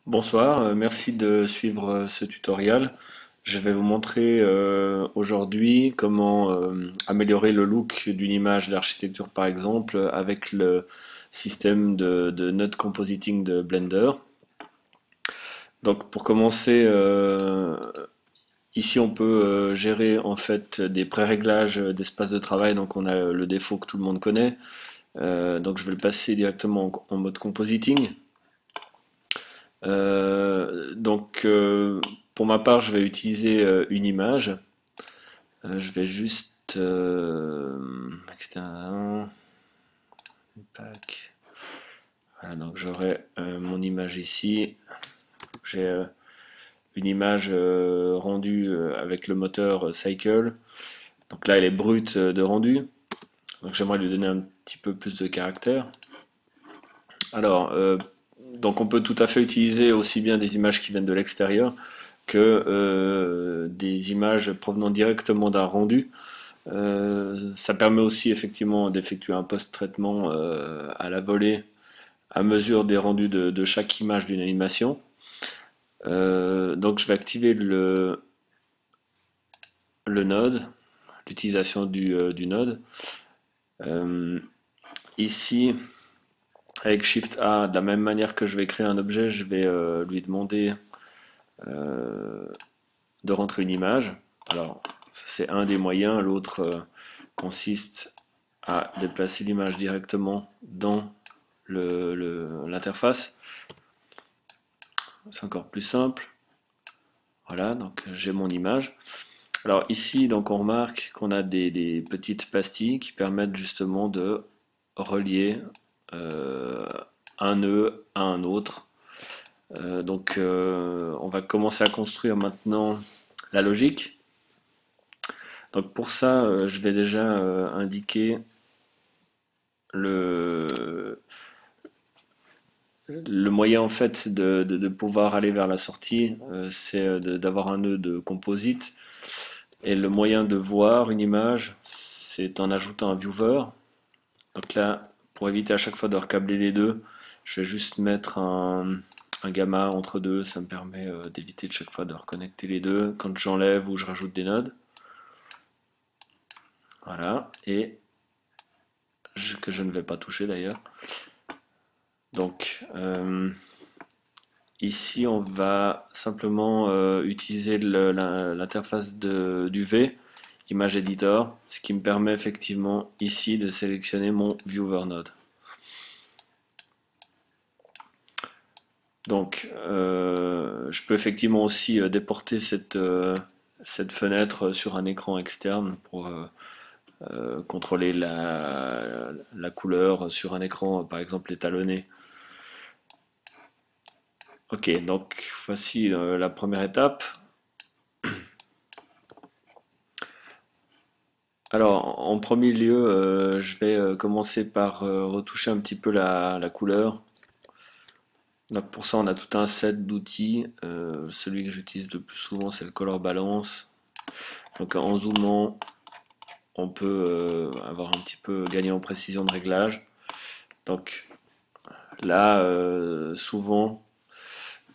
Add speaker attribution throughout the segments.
Speaker 1: Bonsoir, merci de suivre ce tutoriel. Je vais vous montrer aujourd'hui comment améliorer le look d'une image d'architecture par exemple avec le système de node compositing de Blender. Donc pour commencer, ici on peut gérer en fait des pré-réglages d'espace de travail. Donc on a le défaut que tout le monde connaît. Donc je vais le passer directement en mode compositing. Pour ma part, je vais utiliser une image. Je vais juste externe, pack. Voilà, donc j'aurai mon image ici. J'ai une image rendue avec le moteur Cycle. Donc là, elle est brute de rendu. Donc j'aimerais lui donner un petit peu plus de caractère. Alors, donc on peut tout à fait utiliser aussi bien des images qui viennent de l'extérieur que des images provenant directement d'un rendu. Ça permet aussi effectivement d'effectuer un post-traitement à la volée à mesure des rendus de chaque image d'une animation. Donc je vais activer le node, l'utilisation du node. Euh, Ici, avec Shift A, de la même manière que je vais créer un objet, je vais lui demander euh, de rentrer une image. Alors, ça c'est un des moyens. L'autre consiste à déplacer l'image directement dans l'interface. C'est encore plus simple. Voilà, donc j'ai mon image. Alors ici, donc on remarque qu'on a des petites pastilles qui permettent justement de relier euh, un nœud à un autre. On va commencer à construire maintenant la logique. Donc pour ça, je vais déjà indiquer le, le moyen en fait de pouvoir aller vers la sortie, c'est d'avoir un nœud de composite. Et le moyen de voir une image, c'est en ajoutant un viewer. Donc là, pour éviter à chaque fois de recabler les deux, je vais juste mettre un gamma entre deux. Ça me permet d'éviter de chaque fois de reconnecter les deux quand j'enlève ou je rajoute des nodes. Voilà, et que je ne vais pas toucher d'ailleurs. Donc ici, on va simplement utiliser l'interface du V, Image Editor, ce qui me permet effectivement ici de sélectionner mon Viewer Node. Donc, je peux effectivement aussi déporter cette fenêtre sur un écran externe pour contrôler la couleur sur un écran, par exemple étalonné. Ok, donc voici la première étape. Alors, en premier lieu, je vais commencer par retoucher un petit peu la couleur. Donc pour ça, on a tout un set d'outils. Celui que j'utilise le plus souvent, c'est le Color Balance. Donc en zoomant, on peut avoir un petit peu gagné en précision de réglage. Donc là, souvent,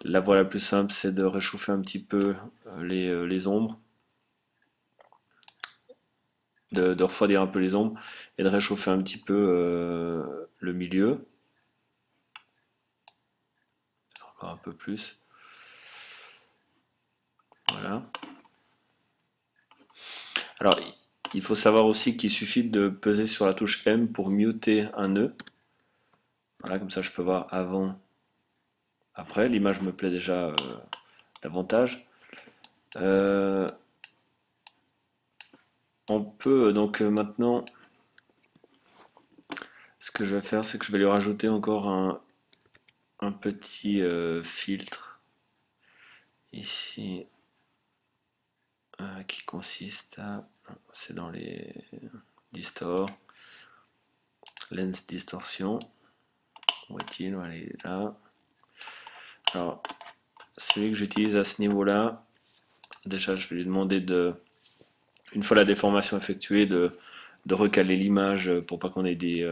Speaker 1: la voie la plus simple, c'est de réchauffer un petit peu les ombres, de refroidir un peu les ombres et de réchauffer un petit peu le milieu. Encore un peu plus. Voilà. Alors, il faut savoir aussi qu'il suffit de peser sur la touche M pour muter un nœud. Voilà, comme ça je peux voir avant, après. L'image me plaît déjà davantage. Euh, on peut donc maintenant, ce que je vais faire, c'est que je vais lui rajouter encore un petit filtre ici qui consiste à, c'est dans les distort, lens distortion. Où est-il? Voilà, il est là. Alors, celui que j'utilise à ce niveau-là, déjà je vais lui demander une fois la déformation effectuée, de recaler l'image pour pas qu'on ait des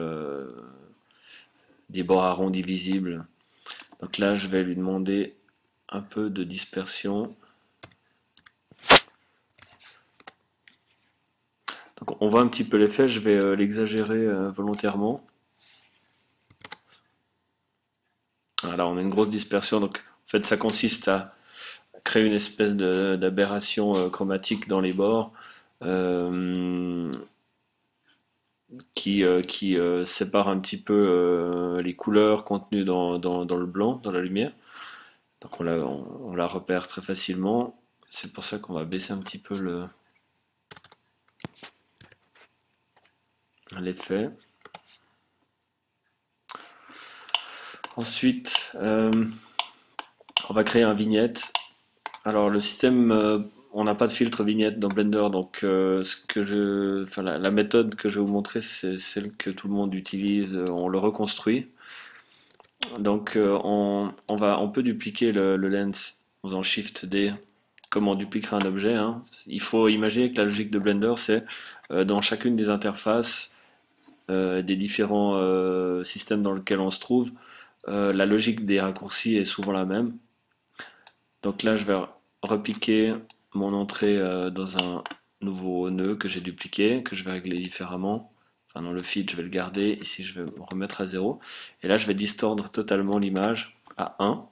Speaker 1: bords arrondis visibles. Donc là, je vais lui demander un peu de dispersion. Donc on voit un petit peu l'effet, je vais l'exagérer volontairement. Voilà, on a une grosse dispersion, donc en fait ça consiste à créer une espèce d'aberration chromatique dans les bords qui sépare un petit peu les couleurs contenues dans le blanc, dans la lumière. Donc on la repère très facilement. C'est pour ça qu'on va baisser un petit peu l'effet. Ensuite, on va créer un vignette. Alors le système, on n'a pas de filtre vignette dans Blender, donc la méthode que je vais vous montrer, c'est celle que tout le monde utilise. On le reconstruit. Donc on peut dupliquer le lens en faisant Shift D, comme on dupliquerait un objet, hein. Il faut imaginer que la logique de Blender, c'est dans chacune des interfaces des différents systèmes dans lesquels on se trouve, la logique des raccourcis est souvent la même. Donc là, je vais repiquer mon entrée dans un nouveau nœud que j'ai dupliqué, que je vais régler différemment. Enfin, dans le feed, je vais le garder. Ici, je vais me remettre à 0. Et là, je vais distordre totalement l'image à 1.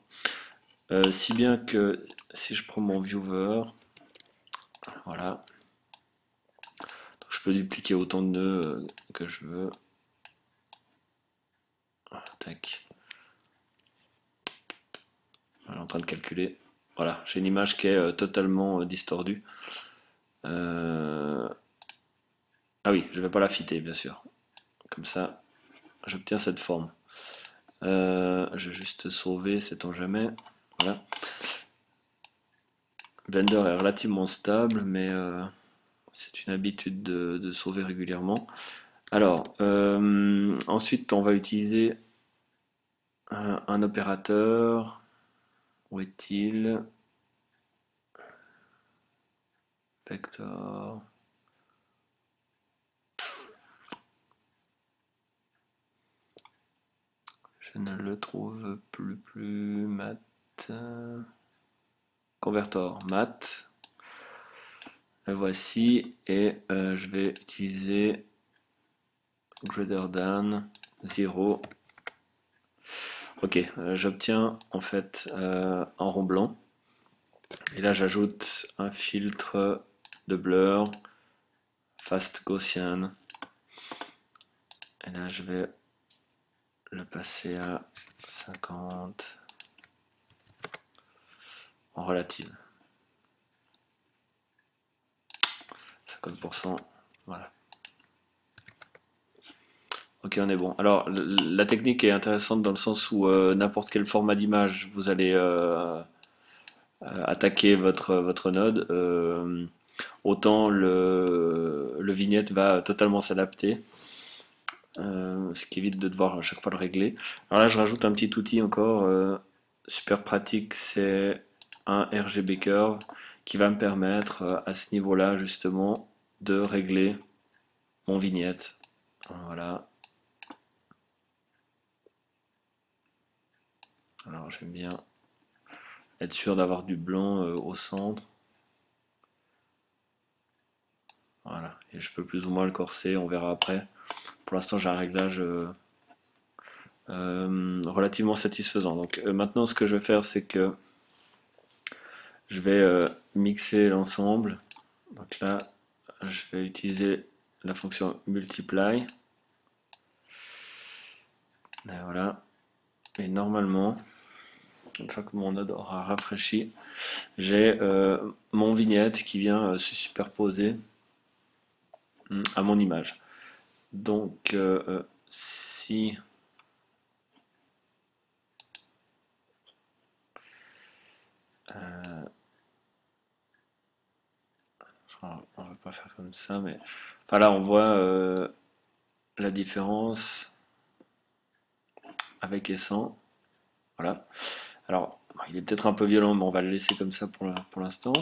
Speaker 1: Si bien que si je prends mon viewer, voilà, donc je peux dupliquer autant de nœuds que je veux. Tac. Voilà, en train de calculer. Voilà, j'ai une image qui est totalement distordue. Ah oui, je ne vais pas la fitter, bien sûr. Comme ça, j'obtiens cette forme. Je vais juste sauver, sait-on jamais. Voilà. Blender est relativement stable, mais c'est une habitude de sauver régulièrement. Alors, ensuite, on va utiliser un opérateur. Où est-il? Vector. Je ne le trouve plus mat. Convertor mat. Le voici et je vais utiliser greater than 0. Ok, j'obtiens en fait un rond blanc. Et là j'ajoute un filtre de blur fast Gaussian. Et là je vais le passer à 50 en relative. 50%, voilà. Ok, on est bon. Alors, la technique est intéressante dans le sens où n'importe quel format d'image vous allez attaquer votre node, autant le vignette va totalement s'adapter, ce qui évite de devoir à chaque fois le régler. Alors là, je rajoute un petit outil encore super pratique, c'est un RGB Curve qui va me permettre à ce niveau-là justement de régler mon vignette. Voilà. Alors j'aime bien être sûr d'avoir du blanc au centre. Voilà, et je peux plus ou moins le corser, on verra après. Pour l'instant, j'ai un réglage relativement satisfaisant. Donc maintenant, ce que je vais faire, c'est que je vais mixer l'ensemble. Donc là, je vais utiliser la fonction multiply. Et voilà. Et normalement, une fois que mon node aura rafraîchi, j'ai mon vignette qui vient se superposer à mon image. Donc si on va pas faire comme ça, mais enfin là on voit la différence avec et sans. Voilà. Alors il est peut-être un peu violent, mais on va le laisser comme ça pour l'instant.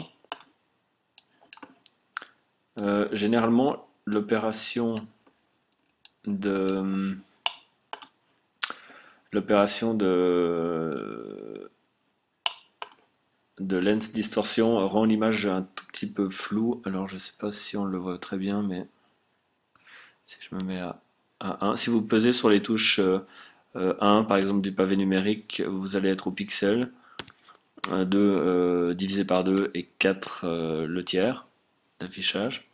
Speaker 1: Généralement, de l'opération de lens distorsion rend l'image un tout petit peu floue. Alors je sais pas si on le voit très bien, mais si je me mets à 1, si vous pesez sur les touches 1 par exemple du pavé numérique, vous allez être au pixel, 2 divisé par 2 et 4 le tiers d'affichage.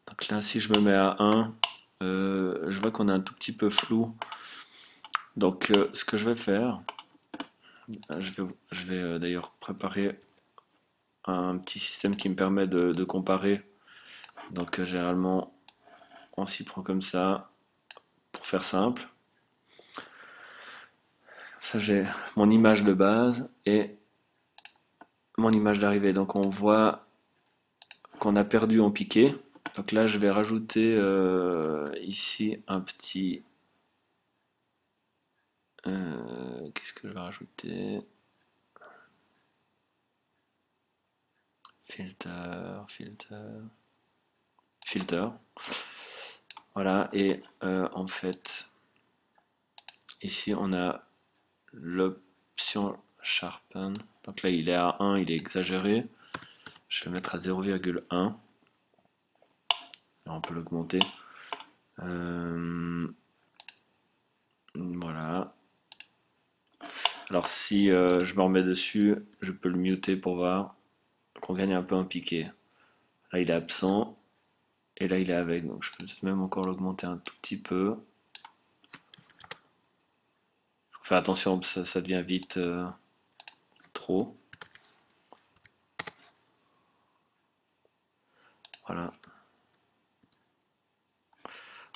Speaker 1: Donc là si je me mets à 1, je vois qu'on est un tout petit peu flou. Donc ce que je vais faire, je vais d'ailleurs préparer un petit système qui me permet de comparer. Donc généralement on s'y prend comme ça pour faire simple. Ça j'ai mon image de base et mon image d'arrivée. Donc on voit qu'on a perdu en piqué. Donc là je vais rajouter ici un petit... Qu'est-ce que je vais rajouter? Filter. Voilà, et en fait, ici on a l'option Sharpen. Donc là il est à 1, il est exagéré. Je vais mettre à 0,1. On peut l'augmenter. Voilà. Alors si je me remets dessus, je peux le muter pour voir qu'on gagne un peu un piqué. Là il est absent et là il est avec, donc je peux peut-être même encore l'augmenter un tout petit peu. Faut faire attention, ça devient vite trop. Voilà.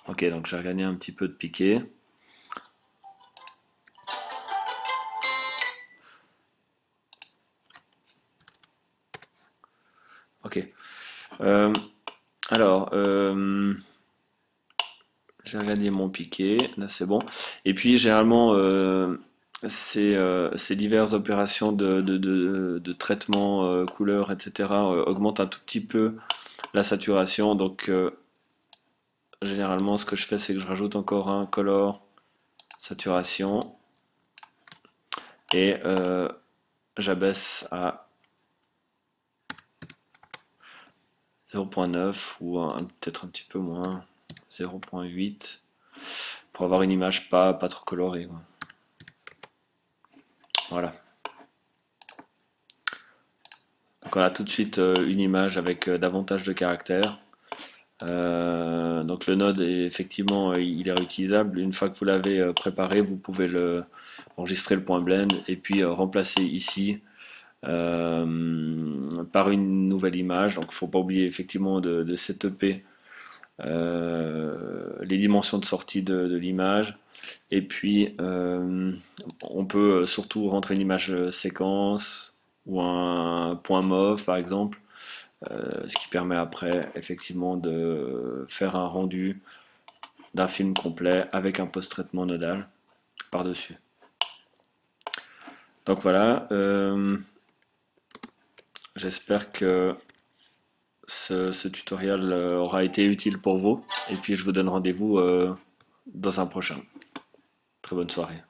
Speaker 1: Ok, donc j'ai regagné un petit peu de piqué. Ok. Alors, j'ai regardé mon piqué, là c'est bon. Et puis généralement, ces diverses opérations de traitement, couleur, etc. Augmentent un tout petit peu la saturation. Donc généralement ce que je fais c'est que je rajoute encore un color saturation et j'abaisse à 0,9 ou peut-être un petit peu moins, 0,8 pour avoir une image pas trop colorée, quoi. Voilà. Donc on a tout de suite une image avec davantage de caractères. Donc le node est effectivement il est réutilisable. Une fois que vous l'avez préparé, vous pouvez enregistrer le point blend et puis remplacer ici par une nouvelle image. Donc il ne faut pas oublier effectivement de setuper les dimensions de sortie de l'image. Et puis on peut surtout rentrer une image séquence ou un point mauve par exemple, ce qui permet après effectivement de faire un rendu d'un film complet avec un post-traitement nodal par-dessus. Donc voilà, j'espère que ce tutoriel aura été utile pour vous et puis je vous donne rendez-vous dans un prochain. Très bonne soirée.